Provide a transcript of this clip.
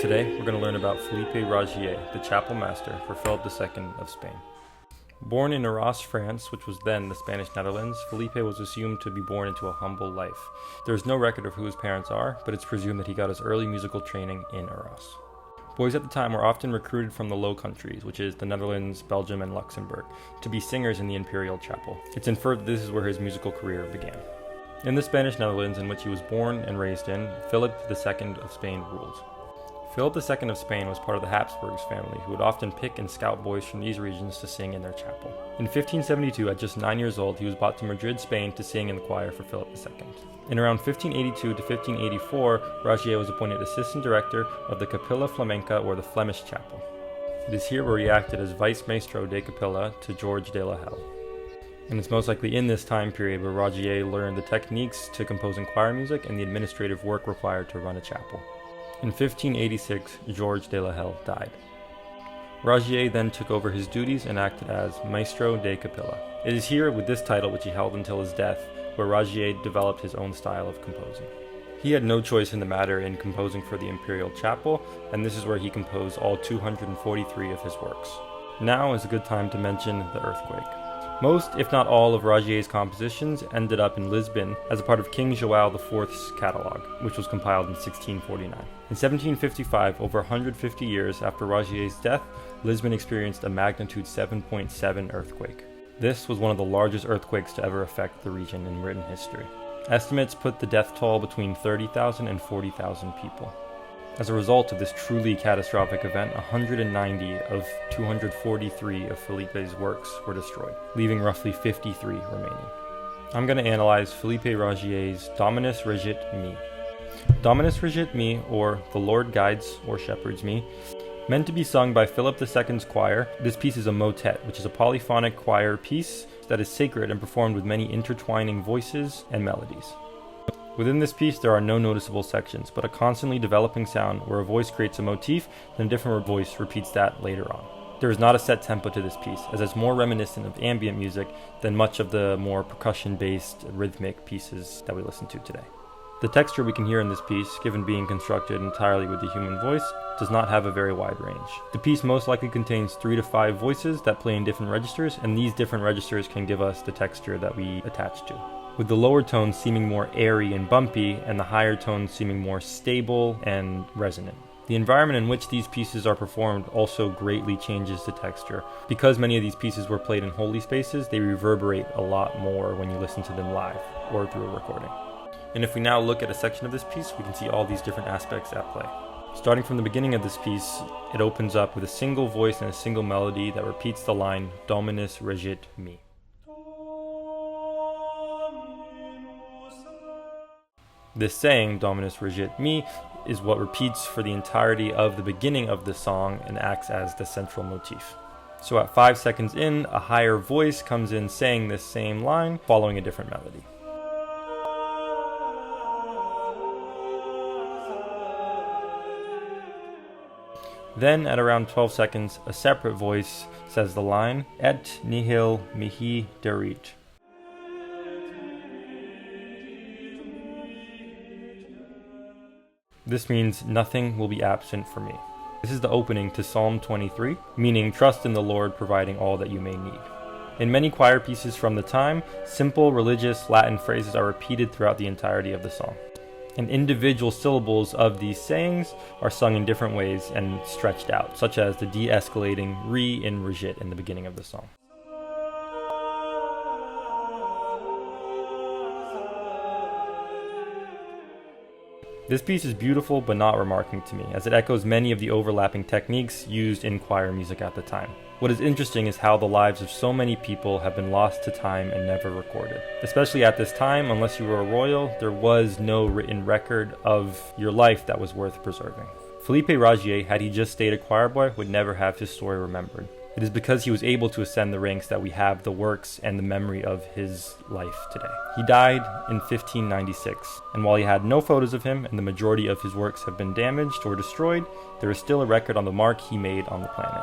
Today, we're going to learn about Phillipe Rogier, the chapel master for Philip II of Spain. Born in Arras, France, which was then the Spanish Netherlands, Phillipe was assumed to be born into a humble life. There is no record of who his parents are, but it's presumed that he got his early musical training in Arras. Boys at the time were often recruited from the Low Countries, which is the Netherlands, Belgium, and Luxembourg, to be singers in the imperial chapel. It's inferred that this is where his musical career began. In the Spanish Netherlands, in which he was born and raised in, Philip II of Spain ruled. Philip II of Spain was part of the Habsburgs family, who would often pick and scout boys from these regions to sing in their chapel. In 1572, at just 9 years old, he was brought to Madrid, Spain to sing in the choir for Philip II. In around 1582 to 1584, Rogier was appointed assistant director of the Capilla Flamenca, or the Flemish chapel. It is here where he acted as vice maestro de capilla to George de la Helle. And it's most likely in this time period where Rogier learned the techniques to composing choir music and the administrative work required to run a chapel. In 1586, George de la Helle died. Rogier then took over his duties and acted as Maestro de Capilla. It is here, with this title which he held until his death, where Rogier developed his own style of composing. He had no choice in the matter in composing for the imperial chapel, and this is where he composed all 243 of his works. Now is a good time to mention the earthquake. Most, if not all, of Rogier's compositions ended up in Lisbon as a part of King João IV's catalogue, which was compiled in 1649. In 1755, over 150 years after Rogier's death, Lisbon experienced a magnitude 7.7 earthquake. This was one of the largest earthquakes to ever affect the region in written history. Estimates put the death toll between 30,000 and 40,000 people. As a result of this truly catastrophic event, 190 of 243 of Philippe's works were destroyed, leaving roughly 53 remaining. I'm going to analyze Phillipe Rogier's Dominus Regit Me. Dominus Regit Me, or The Lord Guides or Shepherds Me, meant to be sung by Philip II's choir. This piece is a motet, which is a polyphonic choir piece that is sacred and performed with many intertwining voices and melodies. Within this piece, there are no noticeable sections, but a constantly developing sound where a voice creates a motif, then a different voice repeats that later on. There is not a set tempo to this piece, as it's more reminiscent of ambient music than much of the more percussion-based rhythmic pieces that we listen to today. The texture we can hear in this piece, given being constructed entirely with the human voice, does not have a very wide range. The piece most likely contains 3 to 5 voices that play in different registers, and these different registers can give us the texture that we attach to, with the lower tones seeming more airy and bumpy, and the higher tones seeming more stable and resonant. The environment in which these pieces are performed also greatly changes the texture. Because many of these pieces were played in holy spaces, they reverberate a lot more when you listen to them live or through a recording. And if we now look at a section of this piece, we can see all these different aspects at play. Starting from the beginning of this piece, it opens up with a single voice and a single melody that repeats the line, Dominus Regit Me. This saying, Dominus Regit Me, is what repeats for the entirety of the beginning of the song and acts as the central motif. So at 5 seconds in, a higher voice comes in saying this same line, following a different melody. Then, at around 12 seconds, a separate voice says the line, Et nihil mihi derit. This means nothing will be absent from me. This is the opening to Psalm 23, meaning trust in the Lord providing all that you may need. In many choir pieces from the time, simple religious Latin phrases are repeated throughout the entirety of the song. And individual syllables of these sayings are sung in different ways and stretched out, such as the de-escalating re in regit in the beginning of the song. This piece is beautiful but not remarking to me, as it echoes many of the overlapping techniques used in choir music at the time. What is interesting is how the lives of so many people have been lost to time and never recorded. Especially at this time, unless you were a royal, there was no written record of your life that was worth preserving. Phillipe Rogier, had he just stayed a choir boy, would never have his story remembered. It is because he was able to ascend the ranks that we have the works and the memory of his life today. He died in 1596, and while he had no photos of him and the majority of his works have been damaged or destroyed, there is still a record on the mark he made on the planet.